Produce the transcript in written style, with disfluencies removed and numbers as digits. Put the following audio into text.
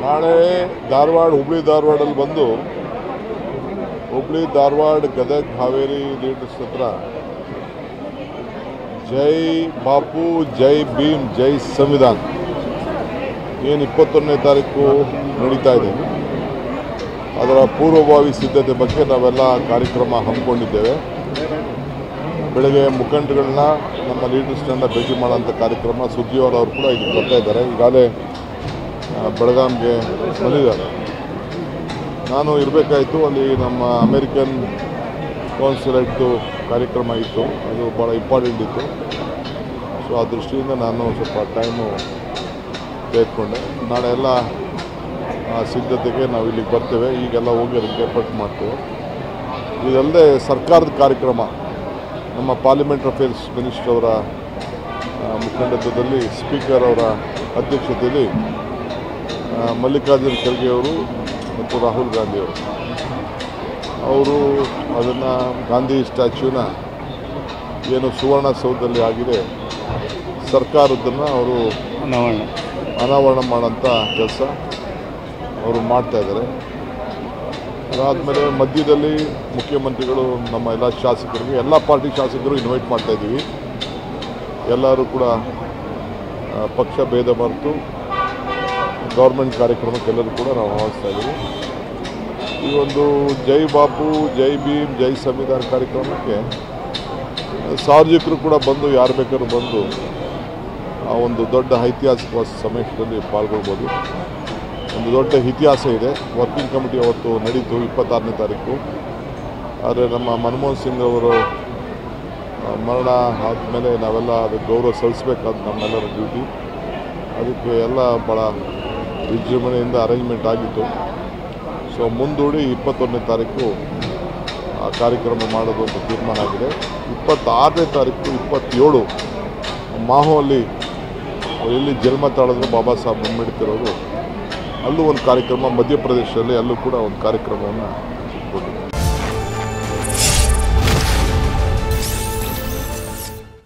ನಾಳೆ ಧಾರವಾಡ ಹುಬ್ಳಿ ಧಾರವಾಡಲ್ಲಿ ಬಂದು ಹುಬ್ಳಿ ಧಾರವಾಡ ಗದಗ ಹಾವೇರಿ ಲೀಡರ್ಸ್ ಹತ್ರ ಜೈ ಬಾಪು ಜೈ ಭೀಮ್ ಜೈ ಸಂವಿಧಾನ ಏನು 21ನೇ ತಾರೀಕು ನಡೀತಾ ಇದೆ. ಅದರ ಪೂರ್ವಭಾವಿ ಸಿದ್ಧತೆ ಬಗ್ಗೆ ನಾವೆಲ್ಲ ಕಾರ್ಯಕ್ರಮ ಹಮ್ಮಿಕೊಂಡಿದ್ದೇವೆ. ಬೆಳಗ್ಗೆ ಮುಖಂಡಗಳನ್ನ ನಮ್ಮ ಲೀಡರ್ಸ್ನೆಲ್ಲ ಭೇಟಿ ಮಾಡೋಂಥ ಕಾರ್ಯಕ್ರಮ ಸುದ್ದಿಯವರು ಅವರು ಕೂಡ ಇಲ್ಲಿ ಬರ್ತಾ ಇದ್ದಾರೆ. ಈಗಾಗಲೇ ಬೆಳಗಾಂಗೆ ಬಂದಿದ್ದಾರೆ. ನಾನು ಇರಬೇಕಾಯಿತು, ಅಲ್ಲಿ ನಮ್ಮ ಅಮೇರಿಕನ್ ಕಾನ್ಸುಲೇಟ್ದು ಕಾರ್ಯಕ್ರಮ ಇತ್ತು, ಅದು ಭಾಳ ಇಂಪಾರ್ಟೆಂಟ್ ಇತ್ತು. ಸೊ ಆ ದೃಷ್ಟಿಯಿಂದ ನಾನು ಸ್ವಲ್ಪ ಟೈಮು ತೆಗೆದುಕೊಂಡೆ. ನಾಳೆ ಎಲ್ಲ ಸಿದ್ಧತೆಗೆ ನಾವು ಇಲ್ಲಿಗೆ ಬರ್ತೇವೆ. ಈಗೆಲ್ಲ ಹೋಗಿ ಅದಕ್ಕೆ ಏರ್ಪಾಟ್ ಮಾಡ್ತೇವೆ. ಇದಲ್ಲದೆ ಸರ್ಕಾರದ ಕಾರ್ಯಕ್ರಮ ನಮ್ಮ ಪಾರ್ಲಿಮೆಂಟ್ ಅಫೇರ್ಸ್ ಮಿನಿಸ್ಟರ್ ಅವರ ಮುಖಂಡತ್ವದಲ್ಲಿ ಸ್ಪೀಕರ್ ಅವರ ಅಧ್ಯಕ್ಷತೆಯಲ್ಲಿ ಮಲ್ಲಿಕಾರ್ಜುನ ಖರ್ಗೆ ಅವರು ಮತ್ತು ರಾಹುಲ್ ಗಾಂಧಿ ಅವರು ಅದನ್ನು ಗಾಂಧಿ ಸ್ಟ್ಯಾಚ್ಯೂನ ಏನು ಸುವರ್ಣಸೌಧದಲ್ಲಿ ಆಗಿದೆ ಸರ್ಕಾರದನ್ನು ಅವರು ಅನಾವರಣ ಮಾಡೋಂಥ ಕೆಲಸ ಅವರು ಮಾಡ್ತಾಯಿದ್ದಾರೆ. ಅದಾದಮೇಲೆ ಮಧ್ಯದಲ್ಲಿ ಮುಖ್ಯಮಂತ್ರಿಗಳು ನಮ್ಮ ಎಲ್ಲ ಶಾಸಕರಿಗೆ, ಎಲ್ಲ ಪಾರ್ಟಿ ಶಾಸಕರು ಇನ್ವೈಟ್ ಮಾಡ್ತಾಯಿದ್ದೀವಿ. ಎಲ್ಲರೂ ಕೂಡ ಪಕ್ಷ ಭೇದ ಮರೆತು ಗೌರ್ಮೆಂಟ್ ಕಾರ್ಯಕ್ರಮಕ್ಕೆಲ್ಲರೂ ಕೂಡ ನಾವು ಆಹ್ವಾನಿಸ್ತಾ ಇದ್ದೀವಿ. ಈ ಒಂದು ಜೈ ಬಾಪು ಜೈ ಭೀಮ್ ಜೈ ಸಂವಿಧಾನ ಕಾರ್ಯಕ್ರಮಕ್ಕೆ ಸಾರ್ವಜನಿಕರು ಕೂಡ ಬಂದು, ಯಾರು ಬೇಕಾದ್ರೂ ಬಂದು ಆ ಒಂದು ದೊಡ್ಡ ಐತಿಹಾಸಿಕ ಸಮಾವೇಶದಲ್ಲಿ ಪಾಲ್ಗೊಳ್ಬೋದು. ಒಂದು ದೊಡ್ಡ ಇತಿಹಾಸ ಇದೆ. ವರ್ಕಿಂಗ್ ಕಮಿಟಿ ಅವತ್ತು ನಡೀತು 26ನೇ ತಾರೀಕು. ಆದರೆ ನಮ್ಮ ಮನಮೋಹನ್ ಸಿಂಗ್ ಅವರು ಮರಣ ಆದಮೇಲೆ ನಾವೆಲ್ಲ ಅದಕ್ಕೆ ಗೌರವ ಸಲ್ಲಿಸಬೇಕಾದ ನಮ್ಮೆಲ್ಲರ ಡ್ಯೂಟಿ. ಅದಕ್ಕೆ ಎಲ್ಲ ಭಾಳ ವಿಜೃಂಭಣೆಯಿಂದ ಅರೇಂಜ್ಮೆಂಟ್ ಆಗಿತ್ತು. ಸೊ ಮುಂದೂಡಿ 21ನೇ ತಾರೀಕು ಆ ಕಾರ್ಯಕ್ರಮ ಮಾಡೋದು ಅಂತ ತೀರ್ಮಾನ ಆಗಿದೆ. 26ನೇ ತಾರೀಕು 27 ಮಾಹೋಲಿ ಎಲ್ಲಿ ಜನ್ಮ ತಾಳಿದ್ರು ಬಾಬಾ ಸಾಹೇಬ್ ಅಂಬೇಡ್ಕರ್ ಅವರು, ಅಲ್ಲೂ ಒಂದು ಕಾರ್ಯಕ್ರಮ ಮಧ್ಯಪ್ರದೇಶದಲ್ಲಿ, ಅಲ್ಲೂ ಕೂಡ ಒಂದು ಕಾರ್ಯಕ್ರಮವನ್ನು ಕೊಟ್ಟಿದ್ದಾರೆ.